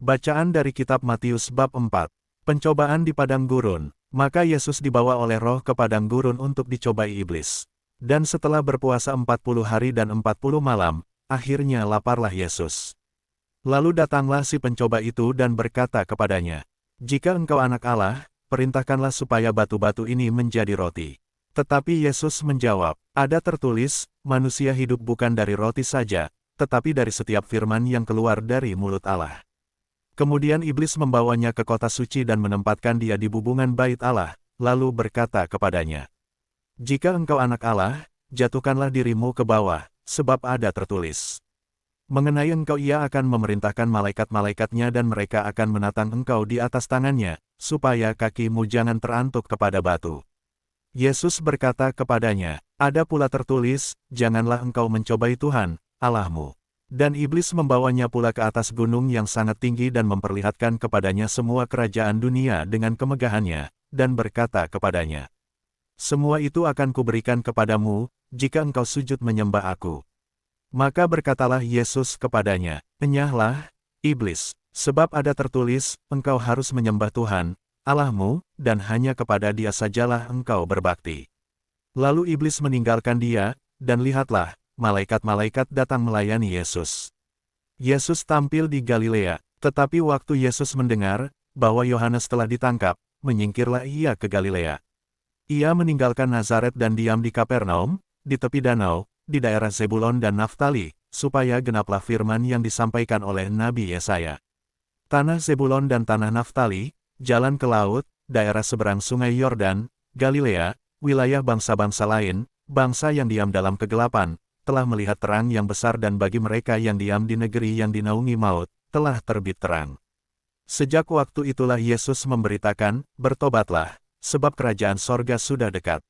Bacaan dari kitab Matius bab 4. Pencobaan di padang gurun. Maka Yesus dibawa oleh Roh ke padang gurun untuk dicobai iblis. Dan setelah berpuasa 40 hari dan 40 malam, akhirnya laparlah Yesus. Lalu datanglah si pencoba itu dan berkata kepadanya, "Jika engkau anak Allah, perintahkanlah supaya batu-batu ini menjadi roti." Tetapi Yesus menjawab, "Ada tertulis, manusia hidup bukan dari roti saja, tetapi dari setiap firman yang keluar dari mulut Allah." Kemudian iblis membawanya ke kota suci dan menempatkan dia di bubungan bait Allah, lalu berkata kepadanya, "Jika engkau anak Allah, jatuhkanlah dirimu ke bawah, sebab ada tertulis. Mengenai engkau ia akan memerintahkan malaikat-malaikatnya dan mereka akan menatang engkau di atas tangannya, supaya kakimu jangan terantuk kepada batu." Yesus berkata kepadanya, "Ada pula tertulis, janganlah engkau mencobai Tuhan, Allahmu." Dan iblis membawanya pula ke atas gunung yang sangat tinggi dan memperlihatkan kepadanya semua kerajaan dunia dengan kemegahannya, dan berkata kepadanya, "Semua itu akan kuberikan kepadamu, jika engkau sujud menyembah aku." Maka berkatalah Yesus kepadanya, "Enyahlah, iblis, sebab ada tertulis, engkau harus menyembah Tuhan, Allahmu, dan hanya kepada Dia sajalah engkau berbakti." Lalu iblis meninggalkan dia, dan lihatlah, malaikat-malaikat datang melayani Yesus. Yesus tampil di Galilea, tetapi waktu Yesus mendengar bahwa Yohanes telah ditangkap, menyingkirlah ia ke Galilea. Ia meninggalkan Nazaret dan diam di Kapernaum, di tepi danau, di daerah Zebulon dan Naftali, supaya genaplah firman yang disampaikan oleh Nabi Yesaya. Tanah Zebulon dan tanah Naftali, jalan ke laut, daerah seberang sungai Yordan, Galilea, wilayah bangsa-bangsa lain, bangsa yang diam dalam kegelapan, telah melihat terang yang besar, dan bagi mereka yang diam di negeri yang dinaungi maut, telah terbit terang. Sejak waktu itulah Yesus memberitakan, "Bertobatlah, sebab kerajaan sorga sudah dekat."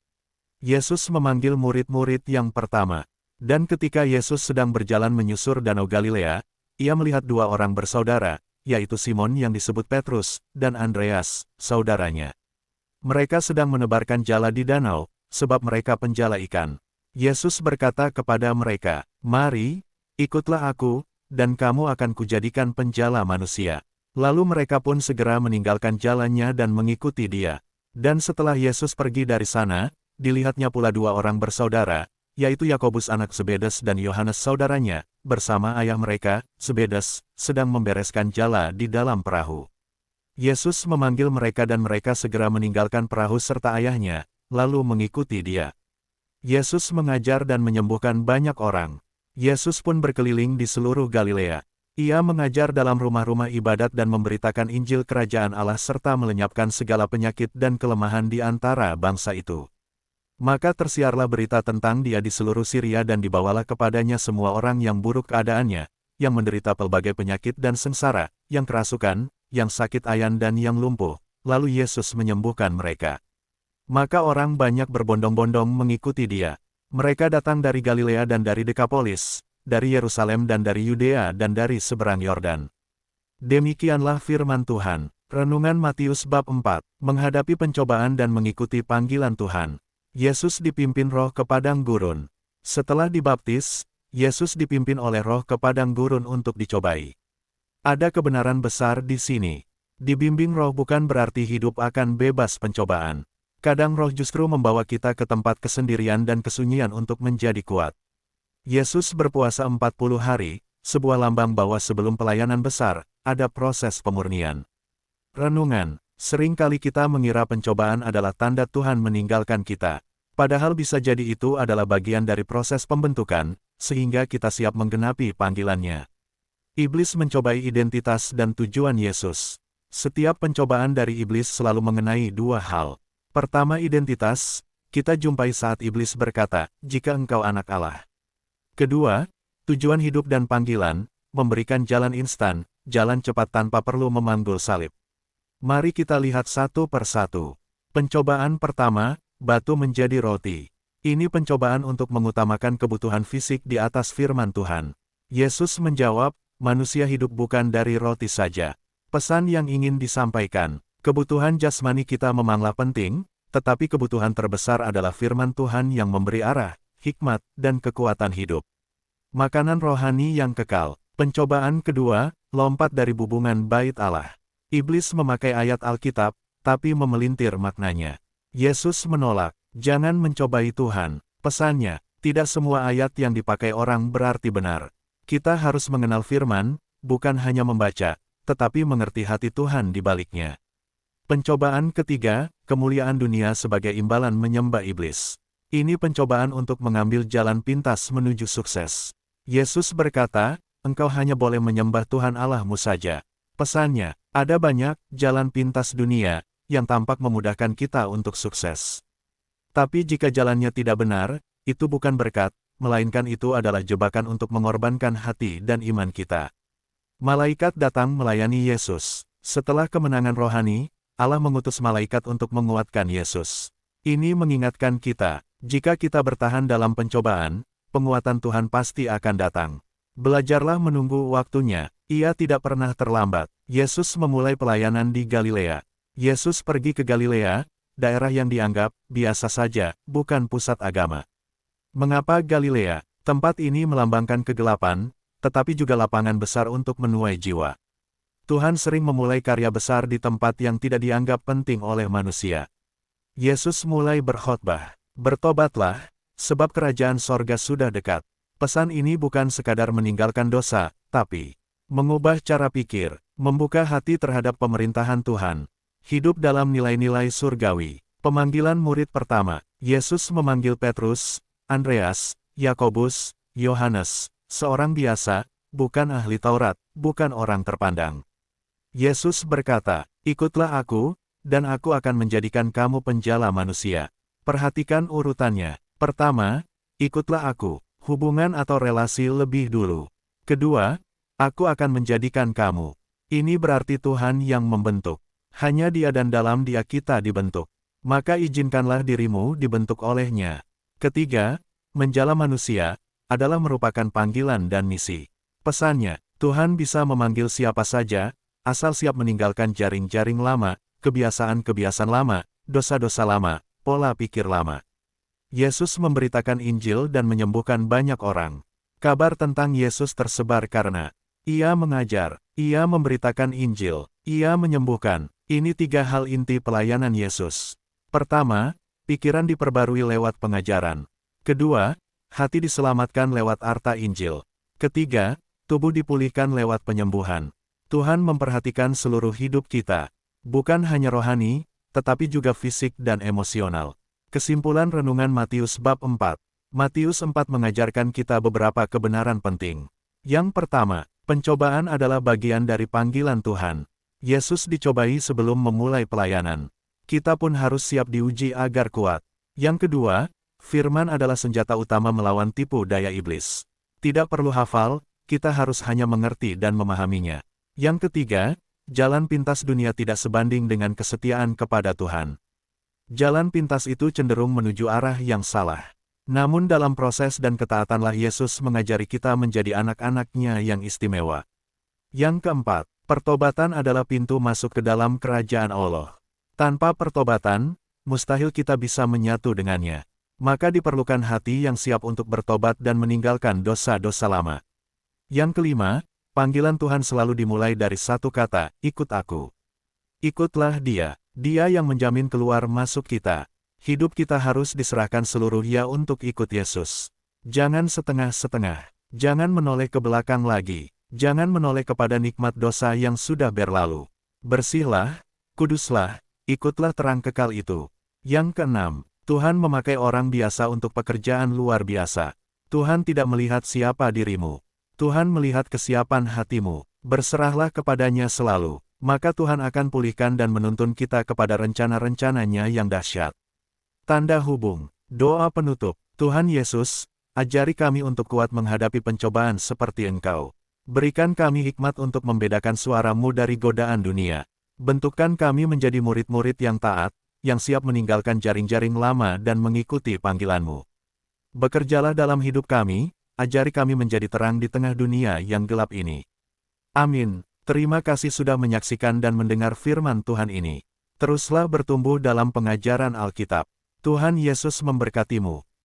Yesus memanggil murid-murid yang pertama. Dan ketika Yesus sedang berjalan menyusur danau Galilea, ia melihat dua orang bersaudara, yaitu Simon yang disebut Petrus, dan Andreas, saudaranya. Mereka sedang menebarkan jala di danau, sebab mereka penjala ikan. Yesus berkata kepada mereka, "Mari, ikutlah aku, dan kamu akan kujadikan penjala manusia." Lalu mereka pun segera meninggalkan jalannya dan mengikuti dia. Dan setelah Yesus pergi dari sana, dilihatnya pula dua orang bersaudara, yaitu Yakobus anak Zebedes dan Yohanes saudaranya, bersama ayah mereka, Zebedes, sedang membereskan jala di dalam perahu. Yesus memanggil mereka dan mereka segera meninggalkan perahu serta ayahnya, lalu mengikuti dia. Yesus mengajar dan menyembuhkan banyak orang. Yesus pun berkeliling di seluruh Galilea. Ia mengajar dalam rumah-rumah ibadat dan memberitakan Injil Kerajaan Allah serta melenyapkan segala penyakit dan kelemahan di antara bangsa itu. Maka tersiarlah berita tentang dia di seluruh Syria dan dibawalah kepadanya semua orang yang buruk keadaannya, yang menderita pelbagai penyakit dan sengsara, yang kerasukan, yang sakit ayan dan yang lumpuh, lalu Yesus menyembuhkan mereka. Maka orang banyak berbondong-bondong mengikuti dia. Mereka datang dari Galilea dan dari Dekapolis, dari Yerusalem dan dari Yudea dan dari seberang Yordan. Demikianlah firman Tuhan. Renungan Matius bab 4, menghadapi pencobaan dan mengikuti panggilan Tuhan. Yesus dipimpin Roh ke padang gurun. Setelah dibaptis, Yesus dipimpin oleh Roh ke padang gurun untuk dicobai. Ada kebenaran besar di sini. Dibimbing Roh bukan berarti hidup akan bebas pencobaan. Kadang Roh justru membawa kita ke tempat kesendirian dan kesunyian untuk menjadi kuat. Yesus berpuasa 40 hari, sebuah lambang bahwa sebelum pelayanan besar, ada proses pemurnian. Renungan, seringkali kita mengira pencobaan adalah tanda Tuhan meninggalkan kita. Padahal bisa jadi itu adalah bagian dari proses pembentukan, sehingga kita siap menggenapi panggilannya. Iblis mencobai identitas dan tujuan Yesus. Setiap pencobaan dari iblis selalu mengenai dua hal. Pertama, identitas, kita jumpai saat iblis berkata, "Jika engkau anak Allah." Kedua, tujuan hidup dan panggilan, memberikan jalan instan, jalan cepat tanpa perlu memanggul salib. Mari kita lihat satu persatu. Pencobaan pertama, batu menjadi roti. Ini pencobaan untuk mengutamakan kebutuhan fisik di atas firman Tuhan. Yesus menjawab, "Manusia hidup bukan dari roti saja." Pesan yang ingin disampaikan. Kebutuhan jasmani kita memanglah penting, tetapi kebutuhan terbesar adalah firman Tuhan yang memberi arah, hikmat, dan kekuatan hidup. Makanan rohani yang kekal. Pencobaan kedua, lompat dari bubungan bait Allah. Iblis memakai ayat Alkitab, tapi memelintir maknanya. Yesus menolak, jangan mencobai Tuhan. Pesannya, tidak semua ayat yang dipakai orang berarti benar. Kita harus mengenal firman, bukan hanya membaca, tetapi mengerti hati Tuhan di baliknya. Pencobaan ketiga, kemuliaan dunia sebagai imbalan menyembah iblis. Ini pencobaan untuk mengambil jalan pintas menuju sukses. Yesus berkata, engkau hanya boleh menyembah Tuhan Allahmu saja. Pesannya, ada banyak jalan pintas dunia yang tampak memudahkan kita untuk sukses. Tapi jika jalannya tidak benar, itu bukan berkat, melainkan itu adalah jebakan untuk mengorbankan hati dan iman kita. Malaikat datang melayani Yesus. Setelah kemenangan rohani, Allah mengutus malaikat untuk menguatkan Yesus. Ini mengingatkan kita, jika kita bertahan dalam pencobaan, penguatan Tuhan pasti akan datang. Belajarlah menunggu waktunya, ia tidak pernah terlambat. Yesus memulai pelayanan di Galilea. Yesus pergi ke Galilea, daerah yang dianggap biasa saja, bukan pusat agama. Mengapa Galilea? Tempat ini melambangkan kegelapan, tetapi juga lapangan besar untuk menuai jiwa. Tuhan sering memulai karya besar di tempat yang tidak dianggap penting oleh manusia. Yesus mulai berkhotbah, bertobatlah, sebab kerajaan sorga sudah dekat. Pesan ini bukan sekadar meninggalkan dosa, tapi mengubah cara pikir, membuka hati terhadap pemerintahan Tuhan, hidup dalam nilai-nilai surgawi. Pemanggilan murid pertama, Yesus memanggil Petrus, Andreas, Yakobus, Yohanes, seorang biasa, bukan ahli Taurat, bukan orang terpandang. Yesus berkata, ikutlah aku, dan aku akan menjadikan kamu penjala manusia. Perhatikan urutannya. Pertama, ikutlah aku, hubungan atau relasi lebih dulu. Kedua, aku akan menjadikan kamu. Ini berarti Tuhan yang membentuk. Hanya Dia dan dalam Dia kita dibentuk. Maka izinkanlah dirimu dibentuk olehnya. Ketiga, menjala manusia, adalah merupakan panggilan dan misi. Pesannya, Tuhan bisa memanggil siapa saja, asal siap meninggalkan jaring-jaring lama, kebiasaan-kebiasaan lama, dosa-dosa lama, pola pikir lama. Yesus memberitakan Injil dan menyembuhkan banyak orang. Kabar tentang Yesus tersebar karena Ia mengajar, Ia memberitakan Injil, Ia menyembuhkan. Ini tiga hal inti pelayanan Yesus. Pertama, pikiran diperbarui lewat pengajaran. Kedua, hati diselamatkan lewat arta Injil. Ketiga, tubuh dipulihkan lewat penyembuhan. Tuhan memperhatikan seluruh hidup kita, bukan hanya rohani, tetapi juga fisik dan emosional. Kesimpulan renungan Matius bab 4. Matius 4 mengajarkan kita beberapa kebenaran penting. Yang pertama, pencobaan adalah bagian dari panggilan Tuhan. Yesus dicobai sebelum memulai pelayanan. Kita pun harus siap diuji agar kuat. Yang kedua, firman adalah senjata utama melawan tipu daya iblis. Tidak perlu hafal, kita harus hanya mengerti dan memahaminya. Yang ketiga, jalan pintas dunia tidak sebanding dengan kesetiaan kepada Tuhan. Jalan pintas itu cenderung menuju arah yang salah. Namun dalam proses dan ketaatanlah Yesus mengajari kita menjadi anak-anak-Nya yang istimewa. Yang keempat, pertobatan adalah pintu masuk ke dalam kerajaan Allah. Tanpa pertobatan, mustahil kita bisa menyatu dengannya. Maka diperlukan hati yang siap untuk bertobat dan meninggalkan dosa-dosa lama. Yang kelima, panggilan Tuhan selalu dimulai dari satu kata, ikut aku. Ikutlah Dia, Dia yang menjamin keluar masuk kita. Hidup kita harus diserahkan seluruhnya untuk ikut Yesus. Jangan setengah-setengah, jangan menoleh ke belakang lagi, jangan menoleh kepada nikmat dosa yang sudah berlalu. Bersihlah, kuduslah, ikutlah terang kekal itu. Yang keenam, Tuhan memakai orang biasa untuk pekerjaan luar biasa. Tuhan tidak melihat siapa dirimu. Tuhan melihat kesiapan hatimu. Berserahlah kepadanya selalu, maka Tuhan akan pulihkan dan menuntun kita kepada rencana-rencananya yang dahsyat. Tanda hubung. Doa penutup. Tuhan Yesus, ajari kami untuk kuat menghadapi pencobaan seperti Engkau. Berikan kami hikmat untuk membedakan suara-Mu dari godaan dunia. Bentukkan kami menjadi murid-murid yang taat, yang siap meninggalkan jaring-jaring lama dan mengikuti panggilan-Mu. Bekerjalah dalam hidup kami, ajari kami menjadi terang di tengah dunia yang gelap ini. Amin. Terima kasih sudah menyaksikan dan mendengar firman Tuhan ini. Teruslah bertumbuh dalam pengajaran Alkitab. Tuhan Yesus memberkatimu.